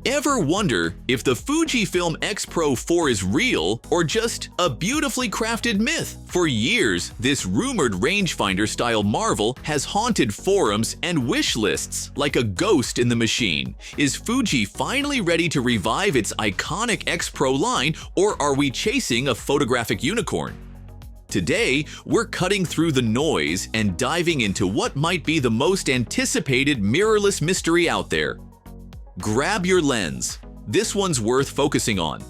Ever wonder if the Fujifilm X-Pro 4 is real or just a beautifully crafted myth? For years, this rumored rangefinder-style marvel has haunted forums and wish lists like a ghost in the machine. Is Fuji finally ready to revive its iconic X-Pro line, or are we chasing a photographic unicorn? Today, we're cutting through the noise and diving into what might be the most anticipated mirrorless mystery out there. Grab your lens. This one's worth focusing on.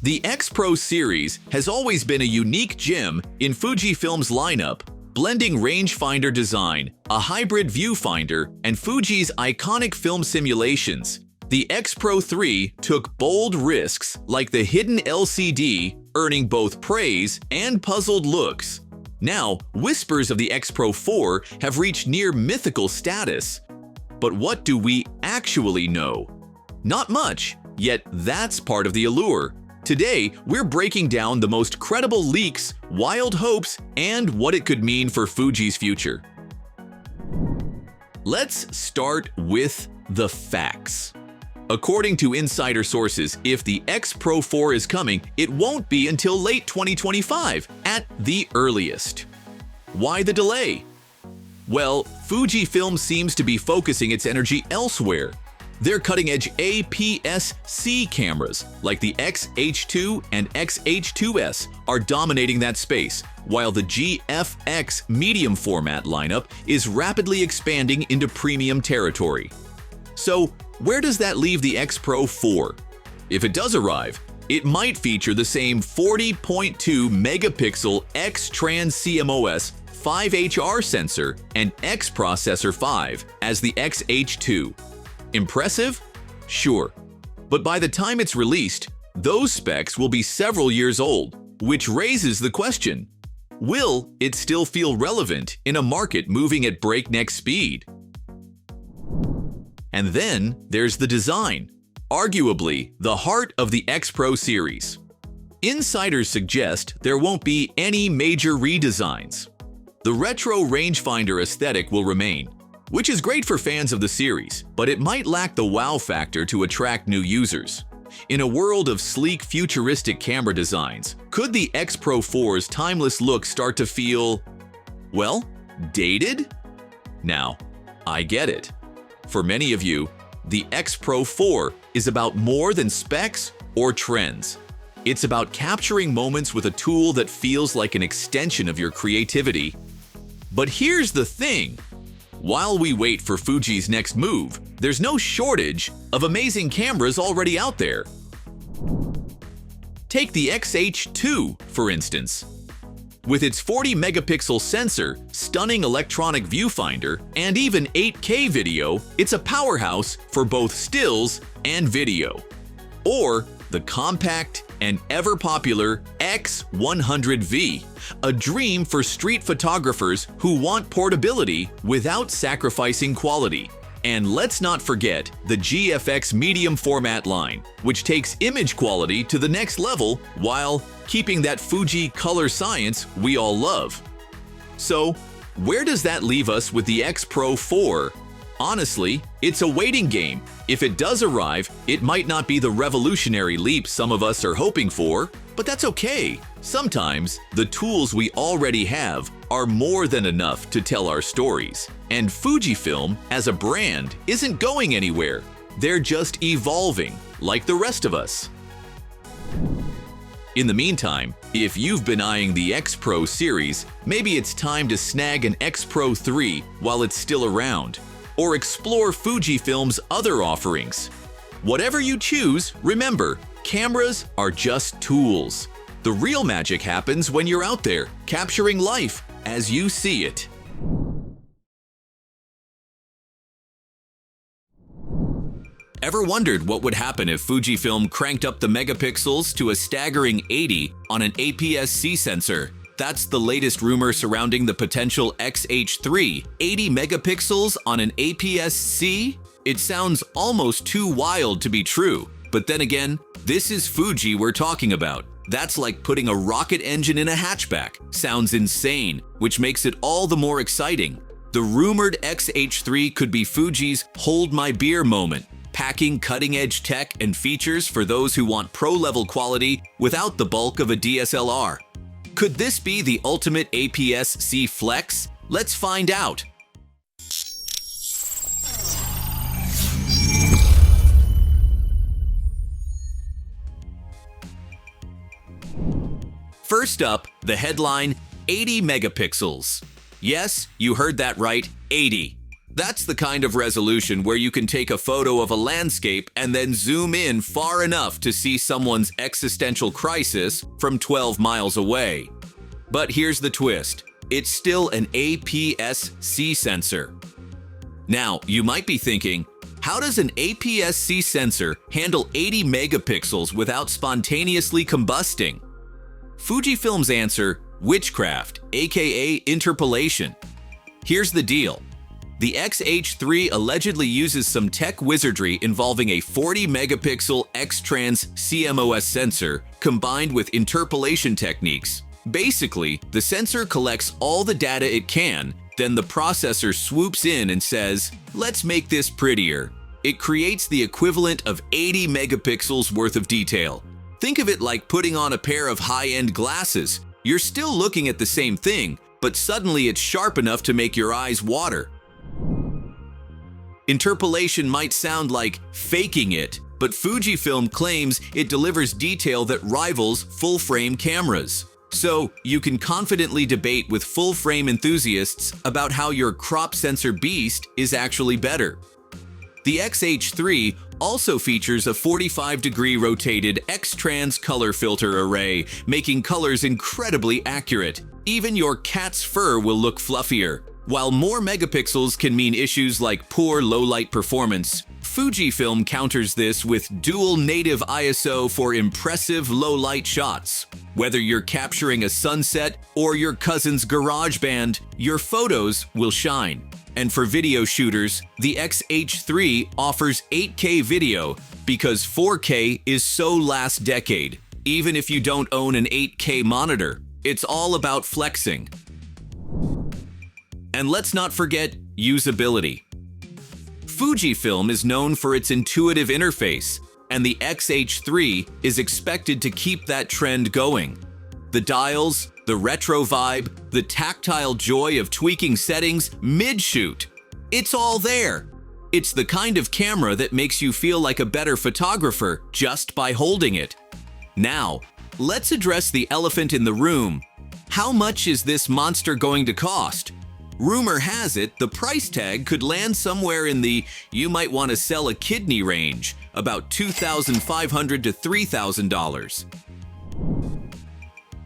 The X-Pro series has always been a unique gem in Fujifilm's lineup, blending rangefinder design, a hybrid viewfinder, and Fuji's iconic film simulations. The X-Pro 3 took bold risks like the hidden LCD, earning both praise and puzzled looks. Now, whispers of the X-Pro 4 have reached near mythical status. But what do we actually know? Not much, yet that's part of the allure. Today, we're breaking down the most credible leaks, wild hopes, and what it could mean for Fuji's future. Let's start with the facts. According to insider sources, if the X-Pro 4 is coming, it won't be until late 2025 at the earliest. Why the delay? Well, Fujifilm seems to be focusing its energy elsewhere. Their cutting-edge APS-C cameras, like the XH2 and XH2S, are dominating that space, while the GFX medium format lineup is rapidly expanding into premium territory. So, where does that leave the X-Pro 4? If it does arrive, it might feature the same 40.2 megapixel X-Trans CMOS 5HR sensor and X processor 5 as the XH2. Impressive? Sure. But by the time it's released, those specs will be several years old, which raises the question: will it still feel relevant in a market moving at breakneck speed? And then there's the design, arguably the heart of the X-Pro series. Insiders suggest there won't be any major redesigns. The retro rangefinder aesthetic will remain, which is great for fans of the series, but it might lack the wow factor to attract new users. In a world of sleek, futuristic camera designs, could the X-Pro 4's timeless look start to feel, well, dated? Now, I get it. For many of you, the X-Pro 4 is about more than specs or trends. It's about capturing moments with a tool that feels like an extension of your creativity. But here's the thing. While we wait for Fuji's next move, there's no shortage of amazing cameras already out there. Take the XH2, for instance. With its 40-megapixel sensor, stunning electronic viewfinder, and even 8K video, it's a powerhouse for both stills and video. Or the compact and ever-popular X100V, a dream for street photographers who want portability without sacrificing quality. And let's not forget the GFX medium format line, which takes image quality to the next level while keeping that Fuji color science we all love. So, where does that leave us with the X-Pro 4? Honestly, it's a waiting game. If it does arrive, it might not be the revolutionary leap some of us are hoping for, but that's okay. Sometimes, the tools we already have are more than enough to tell our stories. And Fujifilm, as a brand, isn't going anywhere. They're just evolving, like the rest of us. In the meantime, if you've been eyeing the X-Pro series, maybe it's time to snag an X-Pro 3 while it's still around, or explore Fujifilm's other offerings. Whatever you choose, remember, cameras are just tools. The real magic happens when you're out there, capturing life as you see it. Ever wondered what would happen if Fujifilm cranked up the megapixels to a staggering 80 on an APS-C sensor? That's the latest rumor surrounding the potential XH3. 80 megapixels on an APS-C? It sounds almost too wild to be true. But then again, this is Fuji we're talking about. That's like putting a rocket engine in a hatchback. Sounds insane, which makes it all the more exciting. The rumored XH3 could be Fuji's hold my beer moment, packing cutting-edge tech and features for those who want pro-level quality without the bulk of a DSLR. Could this be the ultimate APS-C flex? Let's find out. First up, the headline, 80 megapixels. Yes, you heard that right, 80. That's the kind of resolution where you can take a photo of a landscape and then zoom in far enough to see someone's existential crisis from 12 miles away. But here's the twist. It's still an APS-C sensor. Now, you might be thinking, how does an APS-C sensor handle 80 megapixels without spontaneously combusting? Fujifilm's answer, witchcraft, aka interpolation. Here's the deal. The XH3 allegedly uses some tech wizardry involving a 40 megapixel X-Trans CMOS sensor combined with interpolation techniques. Basically, the sensor collects all the data it can, then the processor swoops in and says, let's make this prettier. It creates the equivalent of 80 megapixels worth of detail. Think of it like putting on a pair of high-end glasses. You're still looking at the same thing, but suddenly it's sharp enough to make your eyes water. Interpolation might sound like faking it, but Fujifilm claims it delivers detail that rivals full-frame cameras. So, you can confidently debate with full-frame enthusiasts about how your crop sensor beast is actually better. The XH3 also features a 45-degree rotated X-Trans color filter array, making colors incredibly accurate. Even your cat's fur will look fluffier. While more megapixels can mean issues like poor low-light performance, Fujifilm counters this with dual native ISO for impressive low-light shots. Whether you're capturing a sunset or your cousin's garage band, your photos will shine. And for video shooters, the XH3 offers 8K video because 4K is so last decade. Even if you don't own an 8K monitor, it's all about flexing. And let's not forget usability. Fujifilm is known for its intuitive interface, and the XH3 is expected to keep that trend going. The dials, the retro vibe, the tactile joy of tweaking settings mid-shoot. It's all there. It's the kind of camera that makes you feel like a better photographer just by holding it. Now, let's address the elephant in the room. How much is this monster going to cost? Rumor has it the price tag could land somewhere in the you might want to sell a kidney range, about $2,500 to $3,000.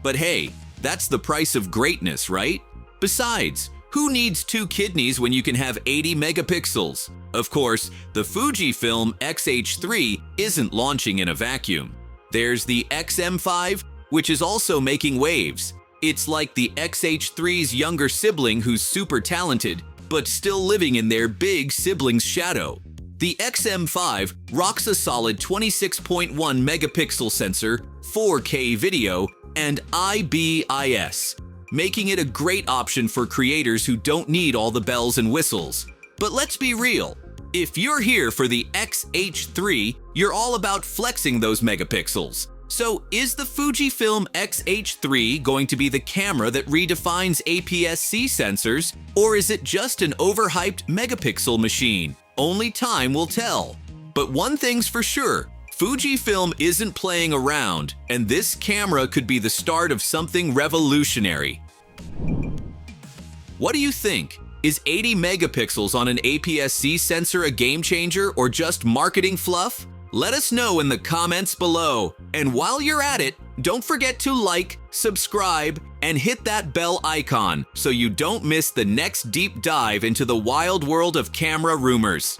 But hey, that's the price of greatness, right? Besides, who needs 2 kidneys when you can have 80 megapixels? Of course, the Fujifilm XH3 isn't launching in a vacuum. There's the XM5, which is also making waves. It's like the XH3's younger sibling who's super talented, but still living in their big sibling's shadow. The XM5 rocks a solid 26.1 megapixel sensor, 4K video, and IBIS, making it a great option for creators who don't need all the bells and whistles. But let's be real, if you're here for the XH3, you're all about flexing those megapixels. So is the Fujifilm XH3 going to be the camera that redefines APS-C sensors, or is it just an overhyped megapixel machine? Only time will tell. But one thing's for sure, Fujifilm isn't playing around, and this camera could be the start of something revolutionary. What do you think? Is 80 megapixels on an APS-C sensor a game changer or just marketing fluff? Let us know in the comments below. And while you're at it, don't forget to like, subscribe, and hit that bell icon so you don't miss the next deep dive into the wild world of camera rumors.